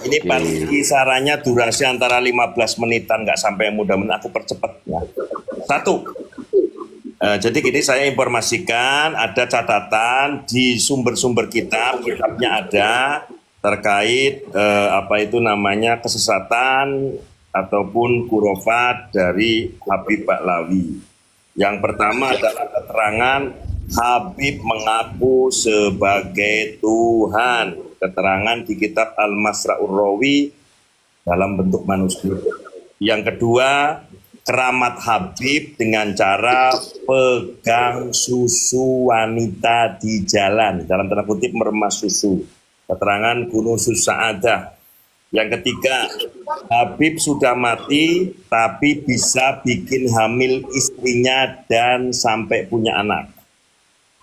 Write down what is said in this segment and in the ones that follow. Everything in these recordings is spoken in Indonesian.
Ini kisarannya durasi antara 15 menitan, nggak sampai mudah-mudahan aku percepat ya. Satu. Jadi gini, saya informasikan ada catatan di sumber-sumber kitabnya ada terkait apa itu namanya kesesatan ataupun khurafat dari Habib Bahlawi. Yang pertama adalah keterangan Habib mengaku sebagai Tuhan. Keterangan di kitab Al-Masra'ur Rawi dalam bentuk manuskrip. Yang kedua, keramat Habib dengan cara pegang susu wanita di jalan, dalam tanda kutip meremas susu. Keterangan Gunung Sa'adah. Yang ketiga, Habib sudah mati tapi bisa bikin hamil istrinya dan sampai punya anak.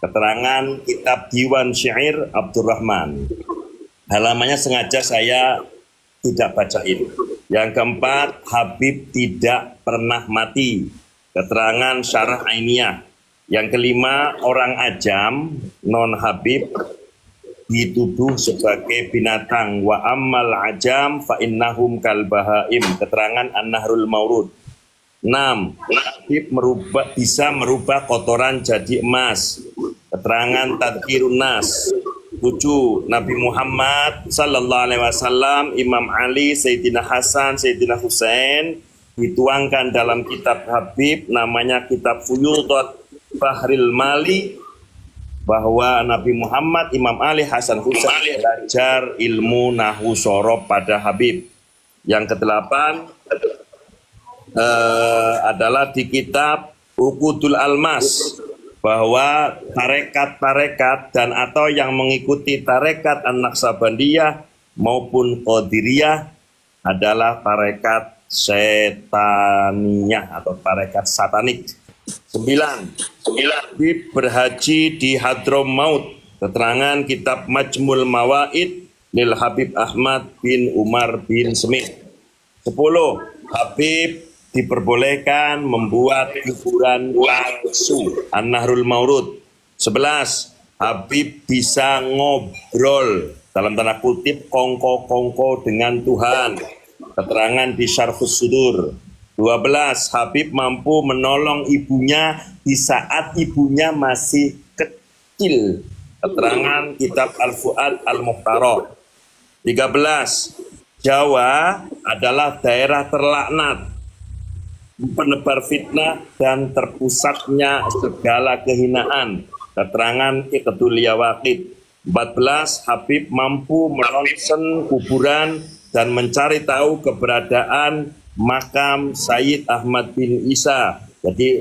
Keterangan kitab Diwan Syair Abdurrahman. Halamannya sengaja saya tidak bacain. Yang keempat, Habib tidak pernah mati. Keterangan Syarah Ainiyah. Yang kelima, orang ajam non Habib dituduh sebagai binatang. Wa ammal ajam fa innahum kal bahaim. Keterangan An-Nahrul Maurud. 6. Habib bisa merubah kotoran jadi emas. Keterangan Tadhkirun Nas. 7. Nabi Muhammad sallallahu alaihi wasallam, Imam Ali, Sayyidina Hasan, Sayyidina Husain dituangkan dalam kitab Habib namanya kitab Fuyudat Bahril Mali, bahwa Nabi Muhammad, Imam Ali, Hasan, Husain belajar ilmu nahwu sorob pada Habib. Yang kedelapan adalah di kitab Uqudul Almas, bahwa tarekat-tarekat dan atau yang mengikuti tarekat An-Naqsabandiyah maupun Qadiriyah adalah tarekat setaniyah atau tarekat satanik. 9. Habib berhaji di Hadramaut. Keterangan kitab Majmul Mawaid lil Habib Ahmad bin Umar bin Smith. 10. Habib diperbolehkan membuat kuburan palsu. An-Nahrul Maurud. 11. Habib bisa ngobrol dalam tanda kutip kongko-kongko dengan Tuhan. Keterangan di Syarhus Sudur. 12. Habib mampu menolong ibunya di saat ibunya masih kecil. Keterangan kitab Al-Fuad Al-Mukhtarah. 13. Jawa adalah daerah terlaknat, penebar fitnah dan terpusatnya segala kehinaan. Keterangan Iqdul Yawaqid. 14. Habib mampu meronsen kuburan dan mencari tahu keberadaan makam Sayyid Ahmad bin Isa. Jadi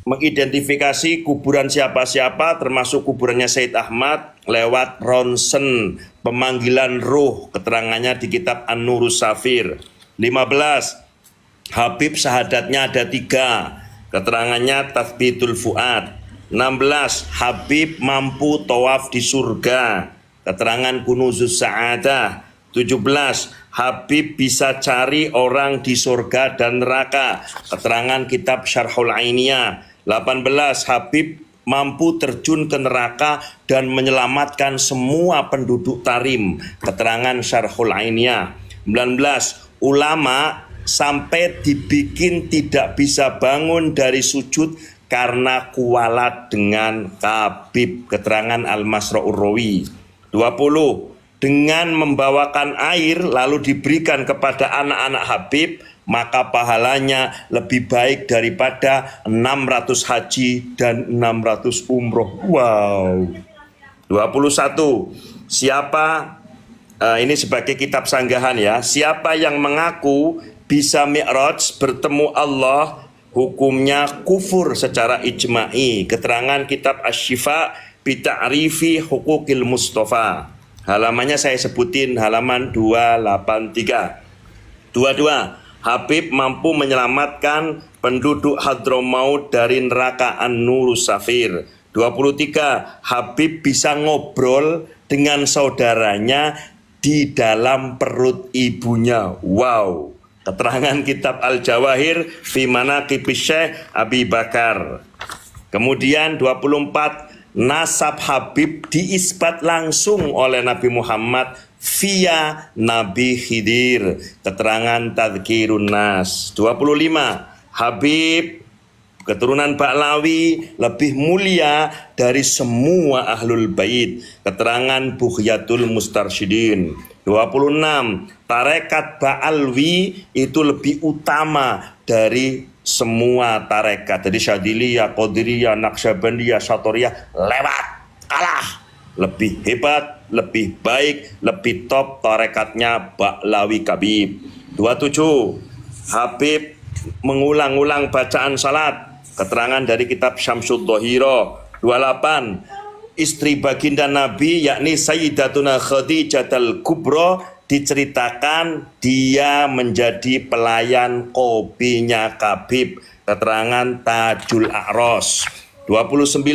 mengidentifikasi kuburan siapa-siapa termasuk kuburannya Sayyid Ahmad lewat ronsen pemanggilan ruh. Keterangannya di kitab An-Nurus Safir. 15. Habib syahadatnya ada 3. Keterangannya Tathbitul Fuad. 16. Habib mampu tawaf di surga. Keterangan Kunuzus Sa'adah. 17. Habib bisa cari orang di surga dan neraka. Keterangan kitab Syarhul Ainiyah. 18. Habib mampu terjun ke neraka dan menyelamatkan semua penduduk Tarim. Keterangan Syarhul Ainiyah. 19. Ulama sampai dibikin tidak bisa bangun dari sujud karena kualat dengan Habib. Keterangan Al-Masra'ur Rawi. 20. Dengan membawakan air lalu diberikan kepada anak-anak Habib, maka pahalanya lebih baik daripada 600 haji dan 600 umroh. Wow. 21. Siapa, ini sebagai kitab sanggahan ya, siapa yang mengaku bisa mi'raj bertemu Allah, hukumnya kufur secara ijma'i. Keterangan kitab Asy-Syifa bi Ta'rifi Huquqil Mustafa. Halamannya saya sebutin, halaman 283. 22. Habib mampu menyelamatkan penduduk Hadramaut dari neraka An-Nurus Safir. 23. Habib bisa ngobrol dengan saudaranya di dalam perut ibunya. Wow. Keterangan kitab Al-Jawahir fi Manaqib Syekh Abi Bakar. Kemudian 24. Nasab Habib diisbat langsung oleh Nabi Muhammad via Nabi Khidir. Keterangan Tadhkirun Nas. 25. Habib keturunan Ba'lawi lebih mulia dari semua ahlul bait. Keterangan Bughyatul Mustarsyidin. 26. Tarekat Ba'alwi itu lebih utama dari semua tarekat. Jadi Syadiliyah, Qadiriyah, Naqsyabandiyah, Syatoriyah lewat, kalah. Lebih hebat, lebih baik, lebih top tarekatnya Ba'lawi Kabib. 27. Habib mengulang-ulang bacaan salat. Keterangan dari kitab Syamsud Dhahira. 28. Istri baginda Nabi yakni Sayyidatuna Khadijatul Kubra diceritakan dia menjadi pelayan kopinya Kabib. Keterangan Tajul A'ros. 29.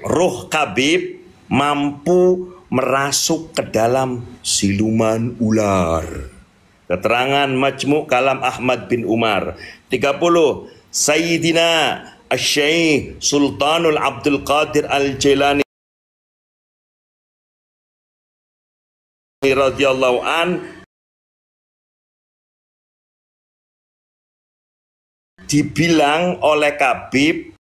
Ruh Kabib mampu merasuk ke dalam siluman ular. Keterangan Majmu' Kalam Ahmad bin Umar. 30. Sayyidina Asy-Syaikh Sultanul Abdul Qadir Al-Jailani radhiyallahu an dibilang oleh Kabib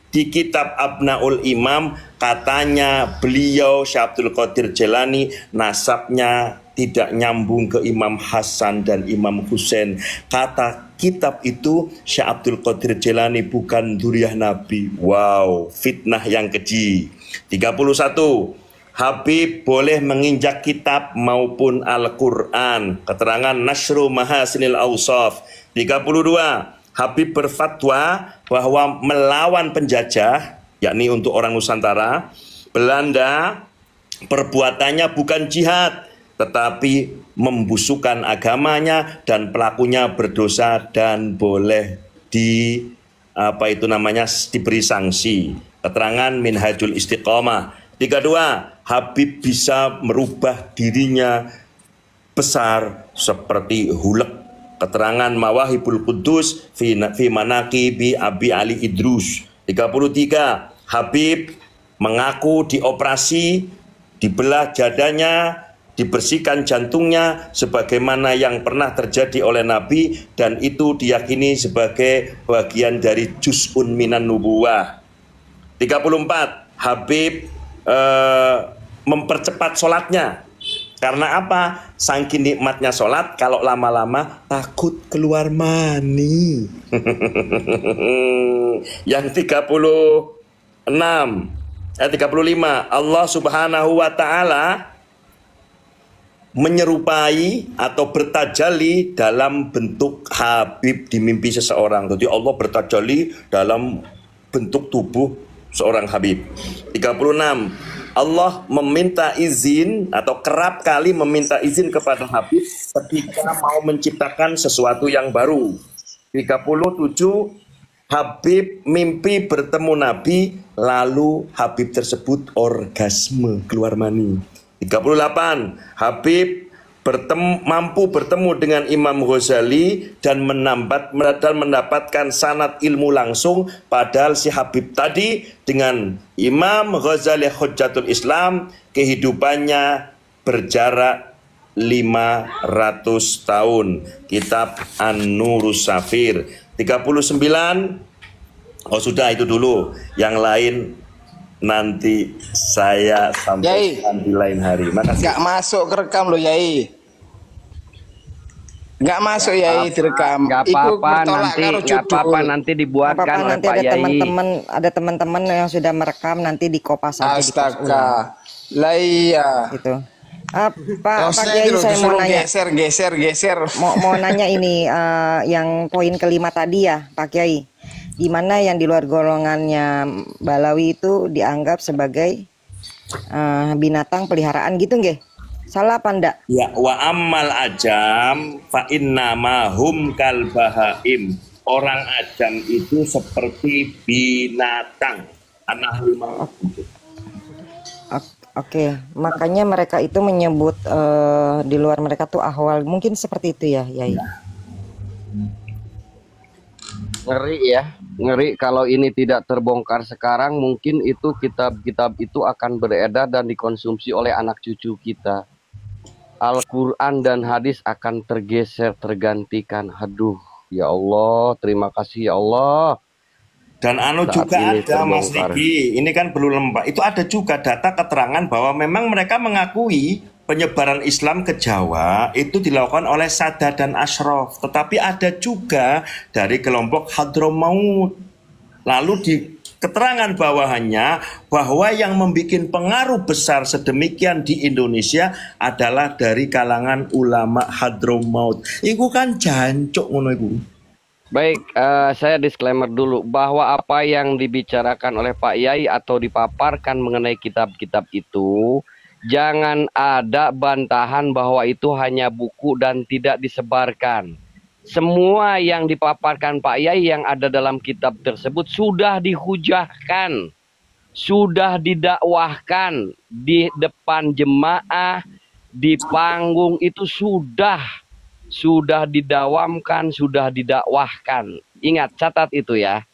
di kitab Abnaul Imam, katanya beliau Syekh Abdul Qadir Jailani nasabnya tidak nyambung ke Imam Hasan dan Imam Husain. Kata kitab itu Syekh Abdul Qadir Jailani bukan dzurriyyah Nabi. Wow, fitnah yang keji. 31. Habib boleh menginjak kitab maupun Al-Quran. Keterangan Nasru Mahasinil Awsaf. 32. Habib berfatwa bahwa melawan penjajah, yakni untuk orang Nusantara, Belanda, perbuatannya bukan jihad, tetapi membusukkan agamanya dan pelakunya berdosa dan boleh diberi sanksi. Keterangan Minhajul Istiqomah. 32. Habib bisa merubah dirinya besar seperti Hulek. Keterangan Mawahibul Quddus fi Manaqibi Abi Ali Idrus. 33. Habib mengaku dioperasi, dibelah dadanya, dibersihkan jantungnya sebagaimana yang pernah terjadi oleh Nabi, dan itu diyakini sebagai bagian dari juz'un minan nubuwah. 34. Habib mempercepat sholatnya. Karena apa? Saking nikmatnya sholat, kalau lama-lama takut keluar mani. Yang 35. Allah Subhanahu wa ta'ala menyerupai atau bertajali dalam bentuk Habib di mimpi seseorang. Jadi Allah bertajali dalam bentuk tubuh seorang Habib. 36. Allah meminta izin atau kerap kali meminta izin kepada Habib ketika mau menciptakan sesuatu yang baru. 37. Habib mimpi bertemu Nabi, lalu Habib tersebut orgasme, keluar mani. 38. Habib mampu bertemu dengan Imam Ghazali dan mendapatkan sanad ilmu langsung, padahal si Habib tadi dengan Imam Ghazali Hujjatul Islam kehidupannya berjarak 500 tahun. Kitab An-Nurus Safir. 39. Oh sudah, itu dulu. Yang lain nanti saya sampaikan di lain hari. Makasih. Nggak masuk kerekam loh Yai. Nggak masuk Yai direkam. Nggak apa-apa, nanti dibuatkan oleh nanti Pak Yai. ada teman-teman yang sudah merekam, nanti dikopas aja. Astaga. Lah iya. Gitu. Pak Kiai, saya mau nanya. Geser. Mau nanya ini yang poin kelima tadi ya, Pak Kiai. Di mana yang di luar golongannya Balawi itu dianggap sebagai binatang peliharaan gitu nggih? Salah apa ndak? Ya, wa ammal ajam fa inna mahum kal bahaim. Orang ajam itu seperti binatang. Oke, makanya mereka itu menyebut di luar mereka tuh ahwal. Mungkin seperti itu ya, Yai. Ngeri ya. ngeri kalau ini tidak terbongkar sekarang, mungkin itu kitab-kitab itu akan beredar dan dikonsumsi oleh anak cucu kita. Al-Quran dan hadis akan tergeser, tergantikan. Aduh, ya Allah, terima kasih ya Allah. Dan anu Saat juga ini ada Mas terbongkar. Riki, ini kan belum lembak. Itu ada juga data keterangan bahwa memang mereka mengakui penyebaran Islam ke Jawa itu dilakukan oleh Sadat dan Ashraf. Tetapi ada juga dari kelompok Hadramaut. Lalu di keterangan bawahannya bahwa yang membuat pengaruh besar sedemikian di Indonesia adalah dari kalangan ulama Hadramaut. Iku kan jancuk ngono iku. Baik, saya disclaimer dulu bahwa apa yang dibicarakan oleh Pak Yai atau dipaparkan mengenai kitab-kitab itu, jangan ada bantahan bahwa itu hanya buku dan tidak disebarkan. Semua yang dipaparkan Pak Yai yang ada dalam kitab tersebut sudah dihujahkan, sudah didakwahkan di depan jemaah, di panggung itu sudah didawamkan, sudah didakwahkan. Ingat, catat itu ya.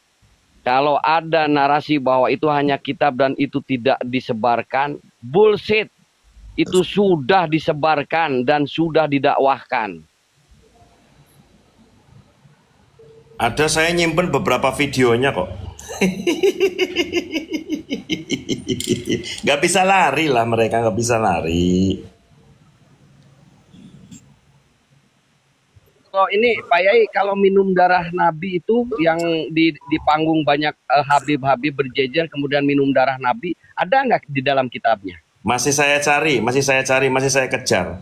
Kalau ada narasi bahwa itu hanya kitab dan itu tidak disebarkan, bullshit. Itu sudah disebarkan dan sudah didakwahkan. Ada, saya nyimpen beberapa videonya kok. Gak bisa lari lah mereka, gak bisa lari. Kalau ini Pak Yai, kalau minum darah Nabi itu yang di panggung banyak Habib-Habib berjejer kemudian minum darah Nabi, ada nggak di dalam kitabnya? Masih saya cari, masih saya kejar.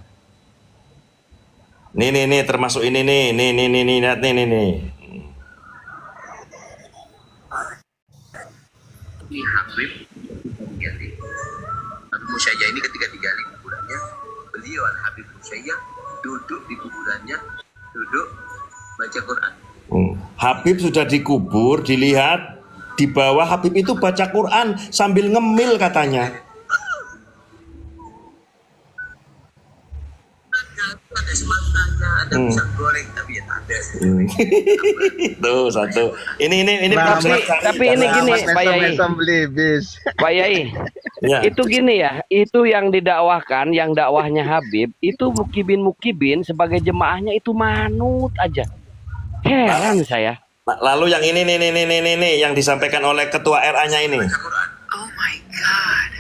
Nih, termasuk ini nih, lihat nih. Ini Habib digali. Habib Musayyah ini ketika digali kuburannya, beliau Al Habib Musayyah duduk di kuburannya, duduk baca Quran. Habib sudah dikubur, dilihat di bawah Habib itu baca Quran sambil ngemil katanya. Ada semangkanya, ada pisang goreng, tapi ya tak ada. Tuh satu. Ini Tapi ini gini Pak Yai. Pak Yai. Ya. Itu gini ya, itu yang didakwahkan, yang dakwahnya Habib, itu mukibin sebagai jemaahnya itu manut aja. Heran saya. Lalu yang ini nih yang disampaikan oleh ketua RA-nya ini. Oh my God.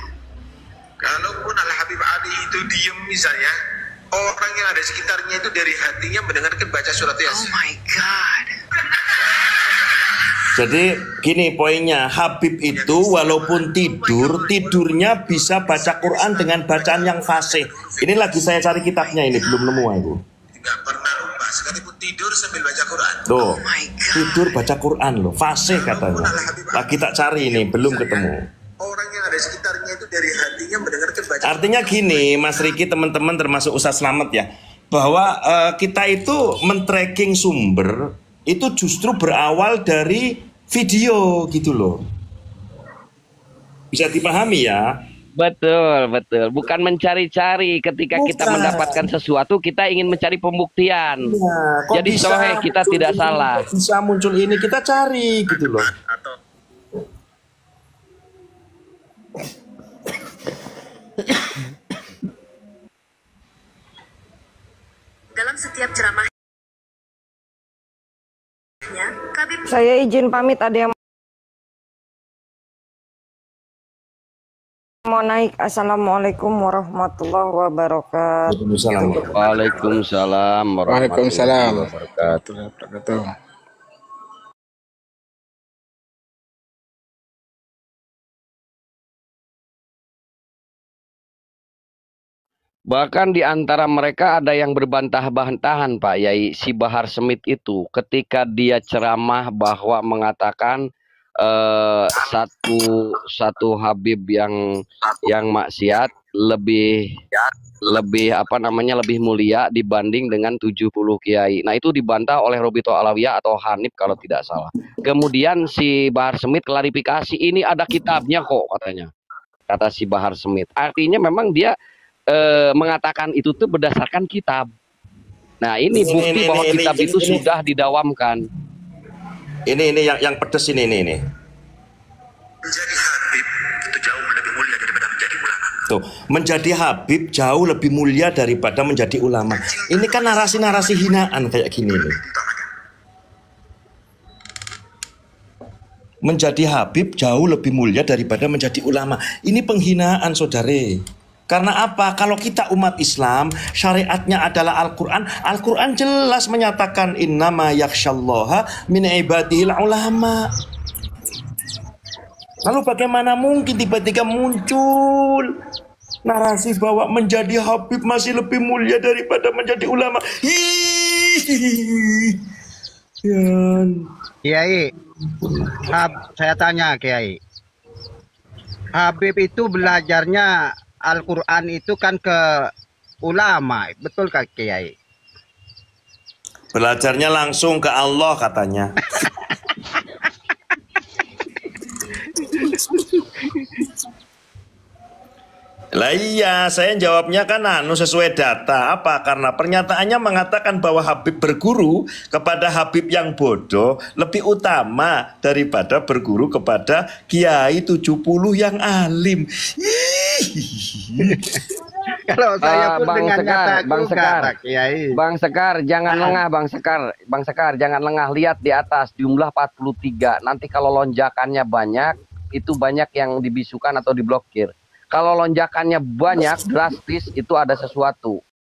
Kalaupun Al Habib Ali itu diem misalnya, orang yang ada sekitarnya itu dari hatinya mendengarkan baca surat Yasin. Oh my God. Jadi gini poinnya, Habib itu walaupun tidurnya bisa baca Quran dengan bacaan yang fasih. Ini lagi saya cari kitabnya ini, belum nemu aku. Tidak pernah lupa, sekalipun tidur sambil baca Quran. Tuh, tidur baca Quran loh, fasih katanya. Lagi tak cari ini, belum ketemu. Orang yang ada sekitarnya itu dari hatinya mendengarkan baca. Artinya gini, Mas Riki, teman-teman termasuk Ustaz Slamet ya, bahwa kita itu men-tracking sumber itu justru berawal dari video gitu loh. Bisa dipahami ya? Betul. Bukan mencari-cari. Ketika kita mendapatkan sesuatu, kita ingin mencari pembuktian. Ya, jadi sohe kita tidak salah. Bisa muncul ini, kita cari gitu loh. Dalam setiap ceramahnya, Saya izin pamit, ada yang mau naik. Assalamualaikum warahmatullahi wabarakatuh. Waalaikumsalam warahmatullahi wabarakatuh. Bahkan di antara mereka ada yang berbantah-bantahan Pak Yai, si Bahar Smith itu ketika dia ceramah bahwa mengatakan satu Habib yang maksiat lebih mulia dibanding dengan 70 kiai. Nah, itu dibantah oleh Robito Alawiyah atau Hanif kalau tidak salah. Kemudian si Bahar Smith klarifikasi, ini ada kitabnya kok katanya. Kata si Bahar Smith. Artinya memang dia mengatakan itu tuh berdasarkan kitab. Nah, ini bukti bahwa kitab itu sudah didawamkan. Ini yang pedes ini. Menjadi habib itu jauh lebih mulia daripada menjadi ulama. Tuh, menjadi habib jauh lebih mulia daripada menjadi ulama. Ini kan narasi-narasi hinaan kayak gini nih. Menjadi habib jauh lebih mulia daripada menjadi ulama. Ini penghinaan, saudare. Karena apa? Kalau kita umat Islam, syariatnya adalah Al-Quran. Al-Quran jelas menyatakan innama yakhsyallaha min ibadihil ulama. Lalu bagaimana mungkin tiba-tiba muncul narasi bahwa menjadi habib masih lebih mulia daripada menjadi ulama? Kiai, saya tanya Kiai, Habib itu belajarnya Al-Quran itu kan ke ulama, betul kah Kiai? Belajarnya langsung ke Allah katanya. Lah iya, saya jawabnya kan sesuai data. Apa? Karena pernyataannya mengatakan bahwa Habib berguru kepada Habib yang bodoh lebih utama daripada berguru kepada Kiai 70 yang alim. Kalau saya pun dengan nyata Bang Sekar, jangan lengah Bang Sekar, jangan lengah. Lihat di atas jumlah 43. Nanti kalau lonjakannya banyak, itu banyak yang dibisukan atau diblokir. Kalau lonjakannya banyak, drastis, itu ada sesuatu.